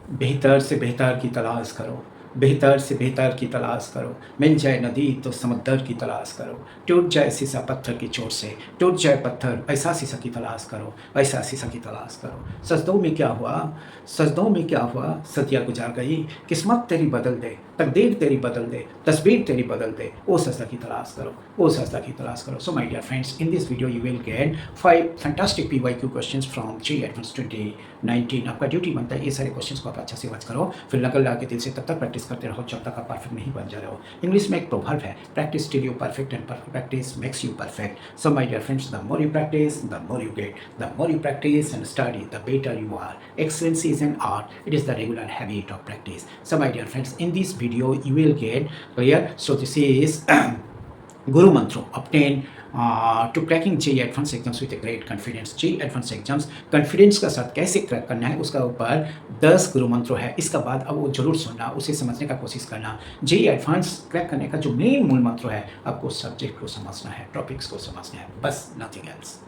बेहतर से बेहतर की तलाश करो, बेहतर से बेहतर की तलाश करो। मिल जाए नदी तो समंदर की तलाश करो। टूट जाए शीशा पत्थर की चोट से, टूट जाए पत्थर ऐसा शीशा की तलाश करो, ऐसा शीशा की तलाश करो। सजदों में क्या हुआ, सजदों में क्या हुआ, सदिया गुजार गई। किस्मत तेरी बदल दे, तकदीर तेरी बदल दे, तस्वीर तेरी बदल दे। ओ सजदा की तलाश करो, ओ सजदा की तलाश करो। So my dear friends, in this video you will get 5 fantastic PYQ questions from J advance 2019। आपका ड्यूटी बनता है ये सारे क्वेश्चंस को आप अच्छा से वॉच करो, फिर नकल ला के दिल से तब तक प्रैक्टिस करते रहो जब तक आप परफेक्ट नहीं बन जा रहे हो। इंग्लिश में एक प्रोवर्ब है, practice till you perfect and perfect practice makes you perfect. So my dear friends, the more you practice the more you get, the more you practice and study, the better you are. Excellency is an art. It is the regular habit of practice. So, my dear friends, in this video, you will get clear. So, this is Guru Mantra obtained to cracking JEE Advanced exams with a great confidence. JEE Advanced exams confidence का साथ कैसे crack करना है उसका ऊपर 10 गुरु मंत्र है। इसका बाद अब वो जरूर सुनना, उसे समझने का कोशिश करना। JEE Advanced क्रैक करने का जो मेन मूल मंत्र है, आपको सब्जेक्ट को समझना है, टॉपिक्स को समझना है, बस nothing else.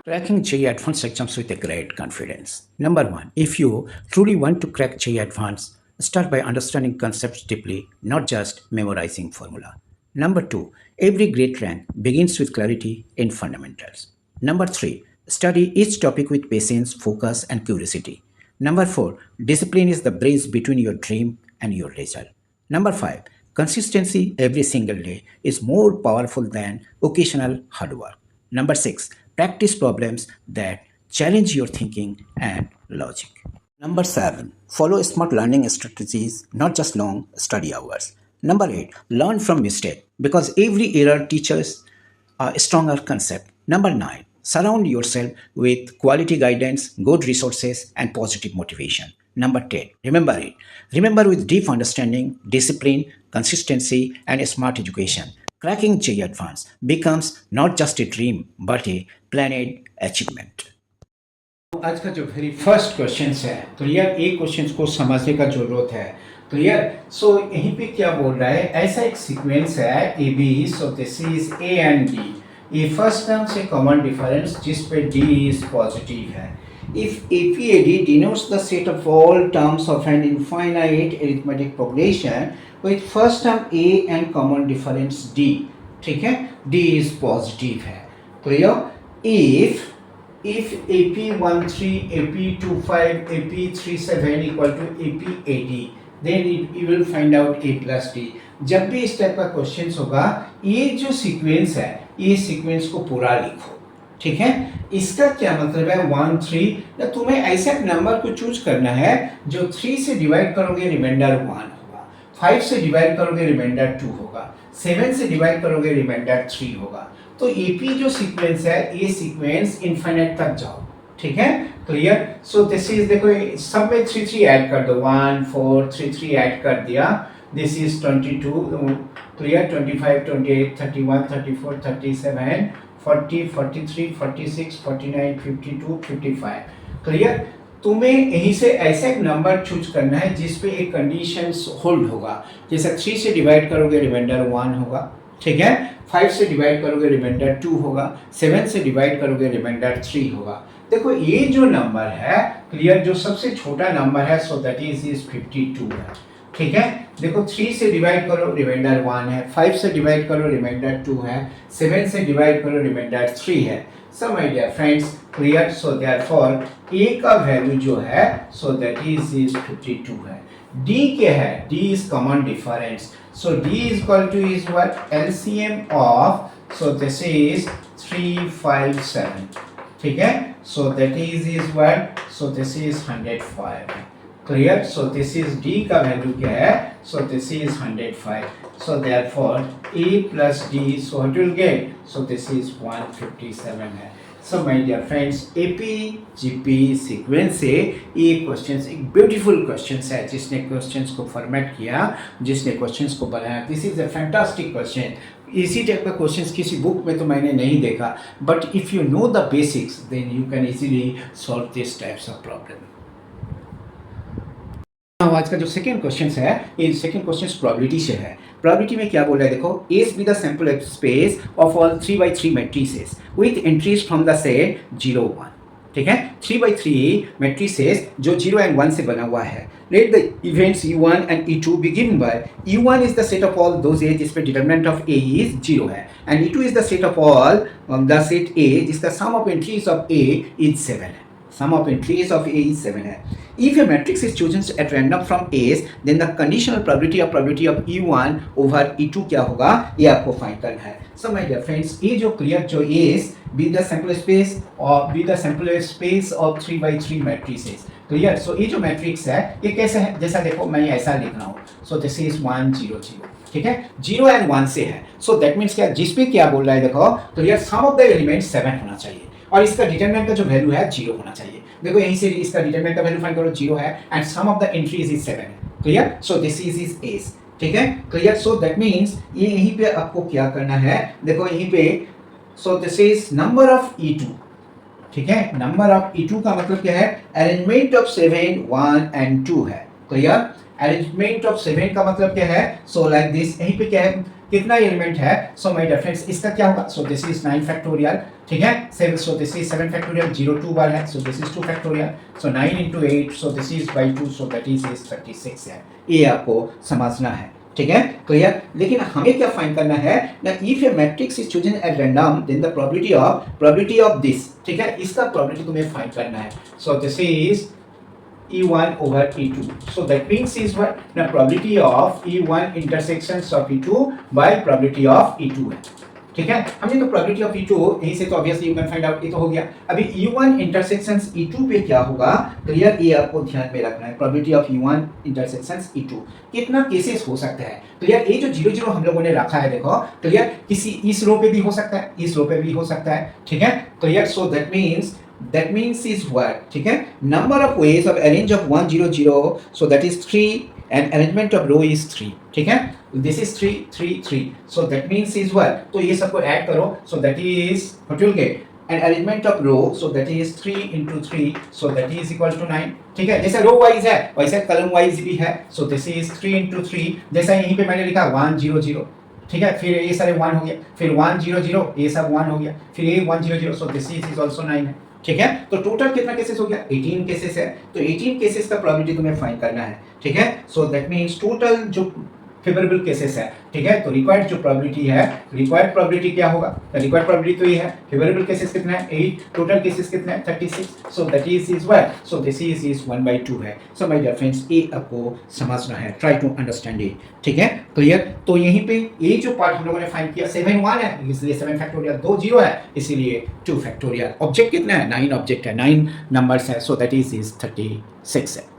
Cracking JEE Advanced exams with a great confidence. Number one, if you truly want to crack JEE Advanced, start by understanding concepts deeply, not just memorizing formula. Number two, every great rank begins with clarity in fundamentals. Number three, study each topic with patience, focus, and curiosity. Number four, discipline is the bridge between your dream and your result. Number five, consistency every single day is more powerful than occasional hard work. Number six, practice problems that challenge your thinking and logic. Number seven, follow smart learning strategies, not just long study hours. Number eight, learn from mistake because every error teaches a stronger concept. Number nine, surround yourself with quality guidance, good resources, and positive motivation. Number 10, remember it. Remember with deep understanding, discipline, consistency, and smart education. Cracking JEE Advanced becomes not just a dream but a planned achievement. आज का जो very first question है, clear, एक question को समझने का जरूरत है, क्लियर। सो यहीं पे क्या बोल रहा है, ऐसा एक सीक्वेंस है A B, so this is A and D. ये फर्स्ट टर्म से कॉमन डिफरेंस जिस पे डी इज पॉजिटिव है। If APAD denotes the set of all terms of an infinite arithmetic progression with first term A and common difference D, ठीक है, D is positive है, clear। If AP13, AP25, AP37 equal to AP80, then you will find out A plus D। जब भी इस type का question होगा, ये जो सीक्वेंस है, ये सीक्वेंस को पूरा लिखो, ठीक है। इसका क्या मतलब है, 1 3, या तुम्हें ऐसा नंबर को चूज करना है जो 3 से डिवाइड करोगे रिमाइंडर 1 होगा, 5 से डिवाइड करोगे रिमाइंडर 2 होगा, 7 से डिवाइड करोगे रिमाइंडर 3 होगा। तो एपी जो सीक्वेंस है, ये सीक्वेंस इनफाइनाइट तक जाओ, ठीक है, क्लियर। सो दिस इज, देखो सब में 3 3 ऐड कर दो, 1 4 3 3 ऐड कर दिया, दिस इज 22, क्लियर, 25 28 31 34 37 40 43 46 49 52 55, क्लियर। तुम्हें यहीं से ऐसा एक नंबर चूज करना है जिस पे एक कंडीशन होल्ड होगा। जैसे 3 से डिवाइड करोगे रिमाइंडर 1 होगा, ठीक है, 5 से डिवाइड करोगे रिमाइंडर 2 होगा, 7 से डिवाइड करोगे रिमाइंडर 3 होगा। देखो ये जो नंबर है, क्लियर, जो सबसे छोटा नंबर है, सो दैट इज 52 है, ठीक है। देखो 3 से डिवाइड करो रिमाइंडर 1 है, 5 से डिवाइड करो रिमाइंडर 2 है, 7 से डिवाइड करो रिमाइंडर 3 है। So my dear friends, clear. So therefore A का वैल्यू जो है, सो दैट इज 52 है। डी क्या है, D is common difference, so D is equal to is what, LCM of, so this is 357, ठीक है। So that is what, so this is 105, clear. So this is D का value क्या है, so this is 105, so therefore A plus D, so what will get, so this is 157 है। So my dear friends, AP GP sequence से ये questions एक beautiful questions है, जिसने questions को फॉर्मेट किया, जिसने क्वेश्चंस को बनाया, this is a fantastic question. इसी टाइप का क्वेश्चंस किसी बुक में तो मैंने नहीं देखा, but if you know the basics then you can easily solve this types of problem. आज का जो सेकंड क्वेश्चन है, ये सेकंड क्वेश्चन प्रोबेबिलिटी से है। प्रोबेबिलिटी में क्या बोल रहा है, देखो, S be the sample space of all 3 by 3 matrices with entries from the set 0 1, ठीक है, 3/3 मैट्रिसेस जो 0 and 1 से बना हुआ है. Let the events E1 and E2 be given by E1 is the set of all those A जिसमें determinant of A is 0 है, and E2 is the set of all the set A जिसका sum of entries of A is 7 है. Sum of entries of A is 7 है. If a matrix is chosen at random from A's, then the conditional probability of E1 over E2 क्या होगा, ये आपको find करना है. So my dear friends, ये जो क्लियर जो A's be the sample space of 3/3 matrices. Clear. सो ये जो मैट्रिक्स है ये कैसे है, जैसा देखो मैं ऐसा लिख रहा हूँ. So this is 1 0 0. ठीक है, 0 and 1 से है. सो दैट मीन्स क्या, जिस पे क्या बोल रहा है देखो, clear, sum of the element 7 होना चाहिए और इसका डिटरमिनेंट का जो वैल्यू है 0 होना चाहिए. देखो यहीं से इसका डिटरमिनेंट का वैल्यू फाइंड करो, 0 है and sum of the entries is 7. Clear. So this is S. ठीक है, क्लियर. सो दैट मीन्स ये यहीं पे आपको क्या करना है, देखो यहीं पे. सो this is number of E2. ठीक है, नंबर ऑफ E2 का मतलब क्या है, अरेंजमेंट ऑफ 7 1 and 2 है. क्लियर. अरेंजमेंट ऑफ 7 का मतलब क्या है, सो लाइक दिस. यहीं पे क्या है, कितना एलिमेंट है. सो माय डियर फ्रेंड्स, इसका क्या होगा, सो दिस इज 9 फैक्टोरियल. ठीक है, 7, सो दिस इज 7 फैक्टोरियल, 0 2 बार है, so this is 2 factorial. So 9 into 8, so this is by 2, so that is 36 है. ये आपको समझना है. ठीक है, क्लियर. लेकिन हमें क्या फाइंड करना है ना, if a matrix is chosen at random then the probability of this. ठीक है, इसका प्रोबेबिलिटी तुम्हें फाइंड करना है. So this is E1 over E2. So that means is what, the probability of E1 intersections of E2 by probability of E2 है. ठीक है, हमने तो probability of E2 यहीं से तो obviously you can find out, ये तो हो गया. अभी E1 intersections E2 पे क्या होगा, क्लियर, ये आपको ध्यान में रखना है. probability of E1 intersections E2 कितना केसेस हो सकता है. क्लियर, ये जो 0 0 हम लोगों ने रखा है देखो, क्लियर, किसी इस रो पे भी हो सकता है, इस रो पे भी हो सकता है. ठीक है, clear. So that means is what, ठीक है, number of ways of arrange of 1 0 0, so that is 3 and arrangement of row is 3. ठीक है, this is 3 3 3, so that means is what, तो ये सबको ऐड करो, so that is what you'll get, and arrangement of row, so that is 3 into 3, so that is equal to 9. ठीक है, जैसे row wise है वैसे कॉलम वाइज भी है. so this is 3 into 3, जैसा यहीं पे मैंने लिखा 1 0 0. ठीक है, फिर ये सारे 1 हो गया, फिर 1 0 0, ये सब 1 हो गया, फिर ये 1 0 0, so this is also 9 है. ठीक है, तो टोटल कितना केसेस हो गया, 18 केसेस है. तो 18 केसेस का प्रोबेबिलिटी तुम्हें फाइंड करना है. ठीक है, सो दैट मींस टोटल जो फेवरेबल केसेस है. ठीक है, तो रिक्वायर्ड जो प्रोबेबिलिटी है, रिक्वायर्ड प्रोबेबिलिटी क्या होगा, रिक्वायर्ड प्रोबेबिलिटी तो ये है. फेवरेबल केसेस कितना है, 8. टोटल केसेस कितना है, 36. सो that is what, so this is 1/2 है. सो माय डियर फ्रेंड्स, ये आपको समझना है, ट्राई टू अंडरस्टैंड इट. ठीक है, क्लियर. तो यहीं पे ये जो पार्ट हम लोगों ने फाइंड किया, 7 1 है इसलिए 7 फैक्टोरियल, 2 0 है इसीलिए 2 फैक्टोरियल. ऑब्जेक्ट कितना है, 9 ऑब्जेक्ट है, 9 नंबर्स है. सो दैट इज 36 है.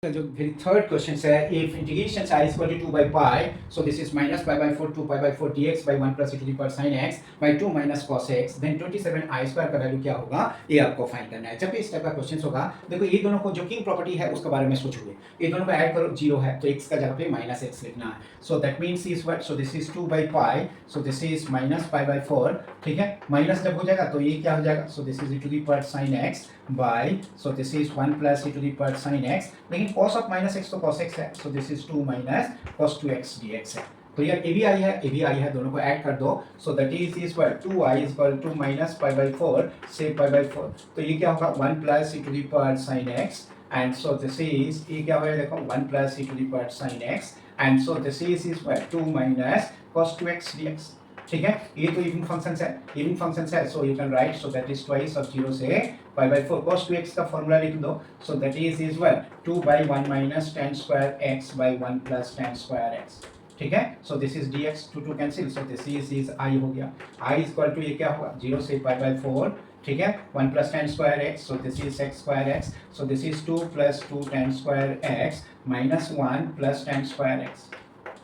जो फिर थर्ड क्वेश्चन है, if integration i is equal to 2 by pi, so this is minus pi by 4 2 pi by 4 dx by 1 plus e to the power sin x by 2 minus cos x, then 27 i square का value क्या होगा, ये आपको find करना है. जब भी इस टाइप का क्वेश्चन होगा, देखो ये दोनों को जो किंग प्रॉपर्टी है उसके बारे में सोचोगे. ये दोनों को ऐड करो, 0 है तो x का जगह पे माइनस x लिखना है. So that means is what, so this is 2 by pi, so this is minus pi by 4. ठीक है, माइनस जब हो जाएगा तो ये क्या हो जाएगा, सो this is e to the power sin x by, so this is 1 plus e to the power sin x. लेकिन cos of minus x तो cos x है, so this is 2 minus cos 2x dx है. तो यार ए भी आई है, ए भी आई है, दोनों को ऐड कर दो. सो that is what, 2i is equal to minus pi by 4 से pi by 4. तो ये क्या होगा, 1 plus e to the power sin x, and so this is, ये क्या होगा देखो, 1 plus e to the power sin x, and so this is what, 2 minus cos 2x dx. ठीक है, ये तो इवन फंक्शंस है, इवन फंक्शंस है. So you can write, so that is twice of 0 से pi by 4 cos 2x का formula लिख दो. सो that is what, 2 by 1 minus tan square x by 1 plus tan square x. ठीक है, so this is dx, 2 2 cancel, so this is i हो गया. i is equal to, ये क्या होगा, 0 से pi by 4. ठीक है, 1 plus tan square x, so this is x square x, so this is 2 plus 2 tan square x minus 1 plus tan square x.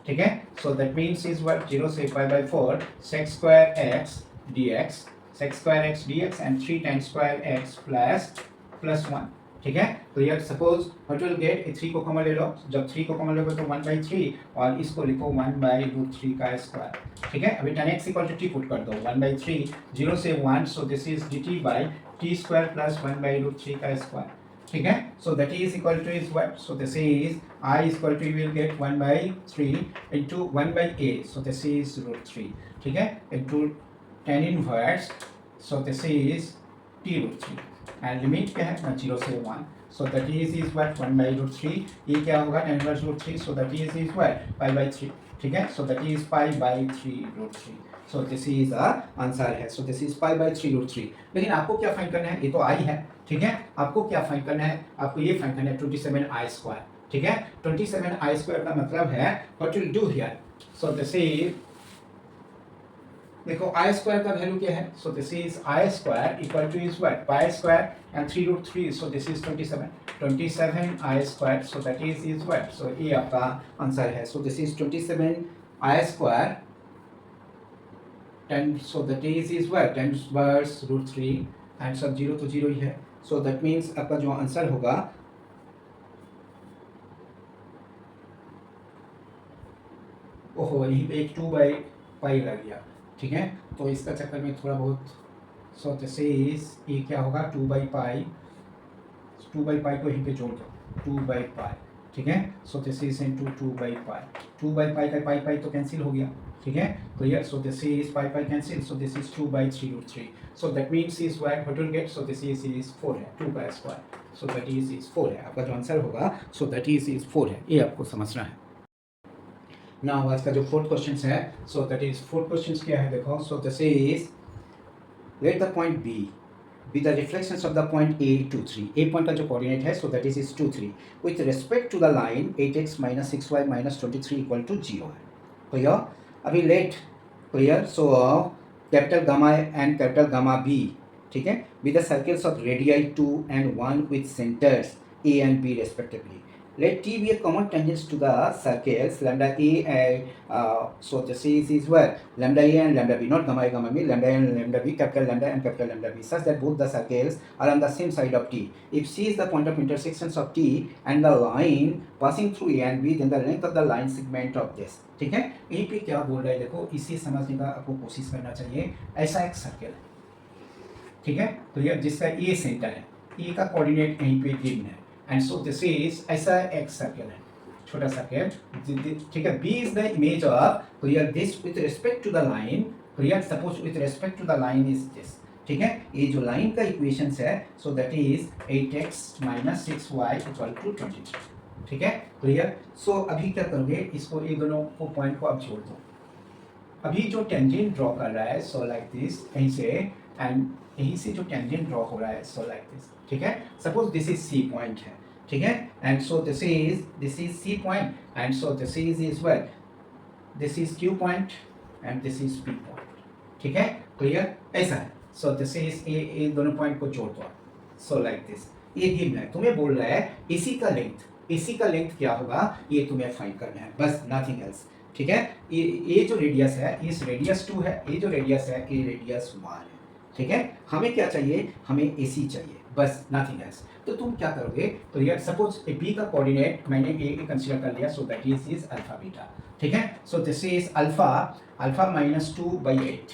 ठीक है, so that means is what, 0 से pi by 4 sec square x dx, sec square x dx and 3 tan square x plus 1. ठीक है, तो यार suppose what will gate, 3 को common ले लो, जब 3 को कॉमन लोगे तो 1/3 और इसको लिखो 1/√3 का स्क्वायर. ठीक है, अभी tan x equal to t put कर दो, 1/3 0 से 1, so this is dt by t square plus 1/√3 का स्क्वायर. ठीक है, so that is equal to is what, so this is i is equal to, you will get 1/3 into 1/a, so this is √3. ठीक है, into tan inverse, so this is t √3. And limit क्या है ना 0 से 1, सो that is what 1/√3, ये क्या होगा tan inverse √3, so that is what π/3, ठीक है, so that is π/3√3, so this is the answer है, सो दिस इज π/3√3। लेकिन आपको क्या फाइंड करना है, ये तो आई है, ठीक है, आपको क्या फाइंड करना है, आपको ये फाइंड करना है 27i², ठीक है, 27i² का मतलब है what will do here, so this is, देखो i² का वैल्यू क्या है, so this is i² equal to is what π² and 3√3, so this is 27i², so that is what, so ये आपका आंसर है, so this is 27i², 10, so that is what 10 inverse √3 and सब 0 तो 0 ही है, so that means आपका जो answer होगा, ओहो यहीं पे एक 2/π लग गया, ठीक है, तो इसका चक्कर में थोड़ा बहुत, सो दिस इज ये क्या होगा 2/π, 2/π को यहीं पे जोड़ दो 2/π, ठीक है, सो दिस इज इनटू 2/π, 2/π का पाई तो कैंसिल हो गया, ठीक है, clear, so this is pi cancel, so this is 2/3√3, so that means is what will get, so this is 4 है, 2/2, सो दैट इज 4 है, आपका जो आंसर होगा, सो दैट इज 4 है, ये आपको समझना है। नाउ आज का जो फोर्थ क्वेश्चन है, so that is fourth question क्या है, देखो, so this is let the point B the reflections of the point A 2 3, A point का जो कोऑर्डिनेट है, so that is 2 3 with respect to the line 8x - 6y - 23 equal to 0 है, clear, अभी let, clear, so capital gamma and capital gamma B, ठीक है, with the circles of radii 2 and 1 with centers a and b respectively. Let T be a common tangents to the circles lambda A and so this is where lambda A and lambda B, not gamma A gamma B, lambda A and lambda B, capital lambda and capital lambda B, such that both the circles are on the same side of T. If C is the point of intersections of T and the line passing through A and B, then the length of the line segment of this, ठीक है, यहीं पे क्या बोल रहा है, देखो इसे समझने का आपको कोशिश करना चाहिए, ऐसा एक सर्कल है, ठीक है, तो ये जिसका ए सेंटर है, ए का कोऑर्डिनेट यहीं पे गिवन है, एंड सो दिस इज ऐसा एक सर्कल है, छोटा सर्कल, ठीक है, B is the image of, clear, this with respect to the line, clear, suppose with respect to the line is this, ठीक है, ये जो लाइन का इक्वेशंस है, so that is 8x - 6y = 23, ठीक है, क्लियर, सो अभी क्या करोगे, इसको ये दोनों को पॉइंट को अब जोड़ दो, अभी जो टेंजेंट ड्रॉ कर रहा है, सो लाइक दिस, यहीं से एंड यहीं से जो टेंजेंट ड्रॉ हो रहा है, सो लाइक दिस, ठीक है, suppose this is C point है, ठीक है, and so this is C point, and so this is well, this is Q point and this is P point, ठीक है, क्लियर, ऐसा है, सो दिस इज ए दोनों पॉइंट को जोड़ दो, सो लाइक दिस, ये गिवन है, तुम्हें बोल रहा है इसी का लेंथ क्या होगा, ये तुम्हें फाइंड करना है, बस नथिंग एल्स, ठीक है, ये जो रेडियस है, इस रेडियस 2 है, ये जो रेडियस है, ये रेडियस 1 है, ठीक है, हमें क्या चाहिए, हमें AC चाहिए, बस नथिंग एल्स, तो तुम क्या करोगे, तो यार सपोज ए बी का कोऑर्डिनेट मैंने ए कंसीडर कर लिया, so that is alpha beta, ठीक है, सो दिस इज अल्फा -2/8,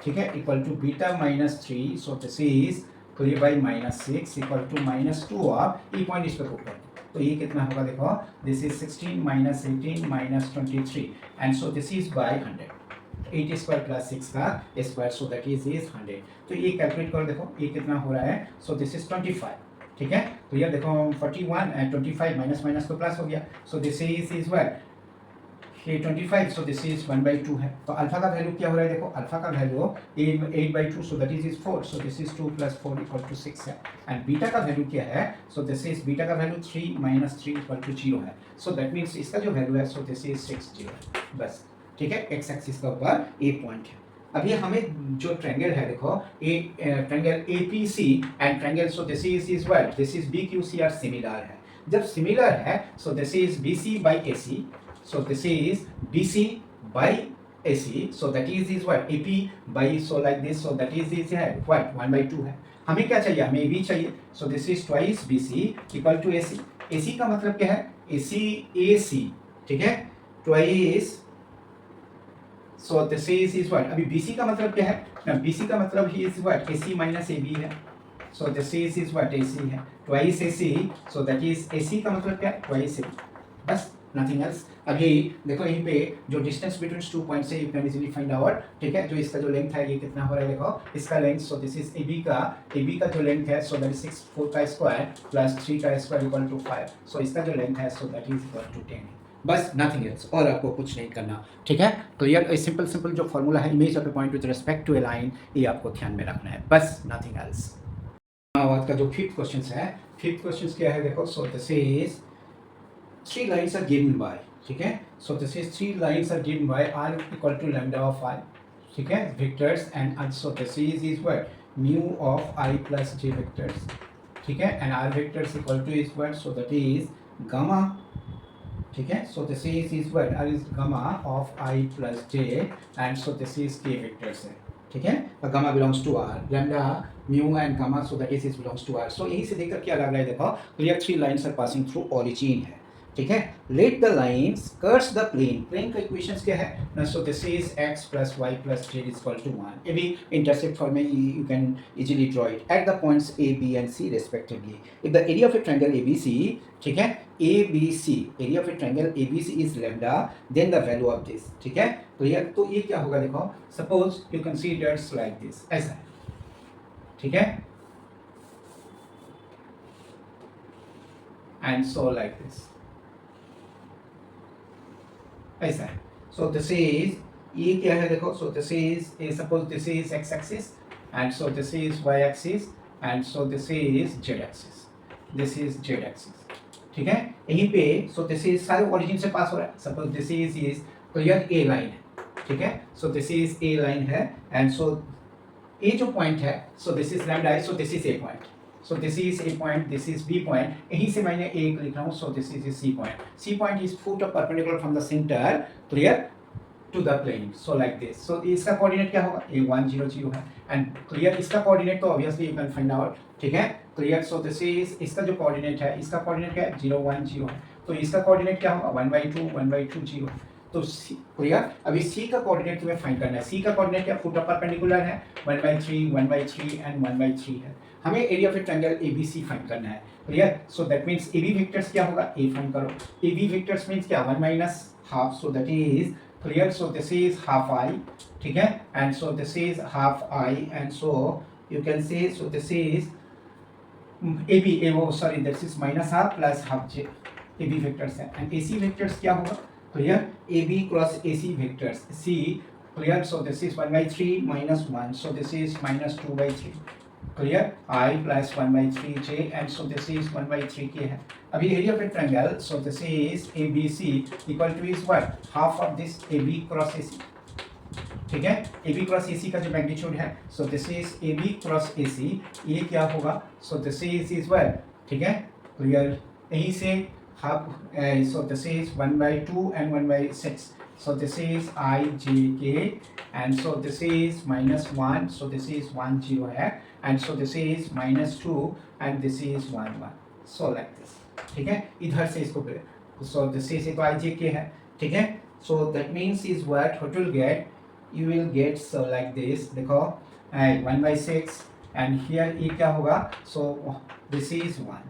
ठीक है, equal to beta -3, so this is 3/-6 equal to -2 of E point, इस पर पुट कर दो, तो ये कितना होगा, देखो this is 16 - 18 - 23 and so this is by 100, 8² + 6 का स्क्वायर, सो दैट इज 100, तो ये कैलकुलेट करो, देखो ये कितना हो रहा है, सो दिस इज 25, ठीक है, तो ये देखो 41 एंड 25 माइनस तो प्लस हो गया, सो दिस इज वेयर ये 25, सो दिस इज 1/2 है, तो अल्फा का वैल्यू क्या हो रहा है, देखो अल्फा का value 8/2, so that is 4, so this is 2 + 4 = 6 है, एंड बीटा का वैल्यू क्या है, सो दिस इज बीटा का वैल्यू 3 - 3 = 0 है, सो दैट मीन्स इसका जो वैल्यू है, सो दिस इज 6 0 है, बस, ठीक है, एक्स एक्सिस का ऊपर ए पॉइंट है, अभी हमें जो ट्रायंगल है, देखो a triangle APC and triangle, so this is what, this is BQC are similar है, जब सिमिलर है, so this is BC/AC, so this is BC/AC, so that is what AP by, so like this, so that is है what 1/2 है, हमें क्या चाहिए, हमें AB चाहिए, so this is twice BC equal to AC, AC का मतलब क्या है, AC, ठीक है, twice, so this is what, अभी BC का मतलब क्या है ना, BC का मतलब ही is what AC - AB है, so this is what AC है, twice AC, so that is AC का मतलब क्या है, twice AB, बस नथिंग एल्स। अभी देखो यहीं पे जो डिस्टेंस बिटवीन टू पॉइंट्स है you can easily find out, ठीक है। जो इसका जो लेंथ है ये कितना हो रहा है देखो, इसका length, so this is AB का जो लेंथ है, सो दैट इज 6 4 का स्क्वायर प्लस 3 का स्क्वायर इक्वल टू 5, सो इसका जो लेंथ है so that is equal to 10, बस नथिंग एल्स, और आपको कुछ नहीं करना, ठीक है। क्लियर, सिंपल जो फॉर्मूला है image of a point with respect to a line, ये आपको ध्यान में रखना है, बस नथिंग एल्स। आज का जो फिफ्थ क्वेश्चन है, फिफ्थ क्वेश्चन क्या है देखो, so this is 3 lines are given by, ठीक है। So this is 3 lines are given by r equal to lambda of I, ठीक है, vectors, and also this is what mu of I plus j vectors, ठीक है, and r vectors equal to is what, so that is gamma, ठीक है। So this is what r is gamma of I plus j, and so this is k vectors है, ठीक है। Gamma belongs to R, lambda mu and gamma, so that is belongs to R. So यहीं से देखकर क्या लग रहा है देखो, clear 3 lines are passing through origin है, ठीक है। Let the lines cross the plane, plane का इक्वेशंस क्या है, so this is x plus Y plus Z is equal to 1, ये भी इंटरसेप्ट फॉर्म में you can easily draw it at the points a b and c respectively. If the area of a triangle abc, ठीक है, ABC, area of a triangle ABC is lambda, then the value of this, ठीक है। Clear, तो ये क्या होगा देखो, suppose you considers like this, ऐसा है, ठीक है, एंड सो लाइक दिस, ऐसा है। सो दिस इज, ये क्या है देखो, so this is, suppose this is x axis, and so this is y axis, and so this is z axis, this is z axis, ठीक है। यहीं पे सो दिस इज सारे ओरिजिन से पास हो रहा है, suppose this is clear A line है, ठीक है। So this is A line है, एंड सो ए जो पॉइंट है, सो दिस इज लैम्डा है, so this is A point, so this is A point, this is B point, यहीं से मैंने ए लिख रहा हूँ, so this is C point, C point is foot of perpendicular from the centre clear to the plane, so like this. So इसका coordinate क्या होगा, A 1 0 0 है, एंड क्लियर इसका कोऑर्डिनेट तो obviously you can find out, ठीक है। Clear, so this is, इसका जो कोऑर्डिनेट है, इसका कोऑर्डिनेट क्या है, 0 1 0 है, तो इसका कोऑर्डिनेट क्या होगा, 1/2 1/2 0, तो क्लियर। अभी सी का कोऑर्डिनेट तुम्हें फाइंड करना है, सी का कोऑर्डिनेट क्या, फुट ऑफ परपेंडिकुलर है, 1/3 1/3 एंड 1/3 है। हमें area of a triangle ABC find करना है, clear. So that means AB vectors क्या होगा, A फाइंड करो, AB वेक्टर्स मींस क्या, 1 minus half, so that is clear, so this is half I, ठीक है, and so this is half I, and so you can say, so this is AB, वो sorry this is minus half plus half j, AB vectors है, and AC vectors क्या होगा, clear, AB cross AC vectors C, clear, so this is 1/3 minus 1, so this is minus 2/3, clear, I plus 1/3 j, and so this is 1/3 k है। अभी area of a triangle, so this is ABC equal to is what, half of this AB cross AC, ठीक है। AB cross AC का जो magnitude है, so this is AB cross AC, ये क्या होगा, so this is what, ठीक है, क्लियर, यहीं से half, so this is 1/2 and 1/6, so this is I j k, and so this is minus 1, so this is 1 0 है, and so this is minus 2 and this is 1 1, so like this, ठीक है। इधर से इसको, so this is, तो I j k है, ठीक है। so that means is what will get, you will get, so like this, देखो 1/6, and here ये क्या होगा, so this is 1,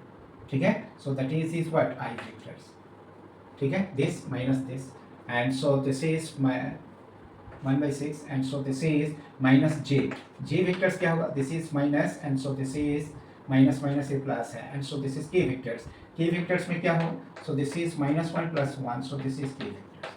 ठीक है। so that is what I vectors, ठीक है, this minus this, and so this is my 1/6, and so this is minus j, j vectors क्या होगा, this is minus, and so this is minus minus a plus है, and so this is k vectors, k vectors में क्या हो, so this is -1 + 1, so this is k vectors,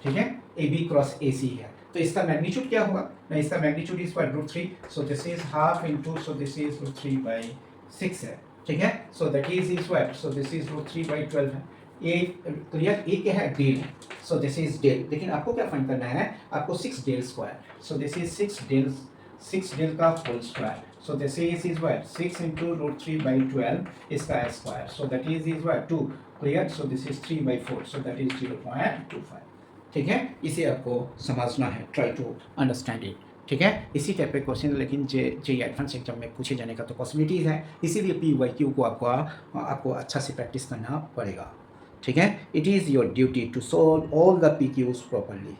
ठीक है। AB cross AC है, तो इसका मैग्नीट्यूड क्या होगा, ना इसका magnitude is √3, so this is half into, so this is √3/6 है, ठीक है। so that is what, so this is √3/12 है। ये क्लियर, ये क्या है, डेल है, so this is डेल, लेकिन आपको क्या फाइंड करना है, आपको 6 del square, so this is 6 del का whole square, so this is what, 6 into √3/12 इसका square, so that is what 2, clear, so this is 3/4, so that is 0.25, ठीक है। इसे आपको समझना है, ट्राई टू अंडरस्टैंड इट, ठीक है। इसी टाइप के क्वेश्चन लेकिन जे एडवांस एग्जाम में पूछे जाने का तो पॉसिबिलिटीज़ है, इसीलिए PYQ को आपको अच्छा से प्रैक्टिस करना पड़ेगा, ठीक है। It is your duty to solve all the PQs properly.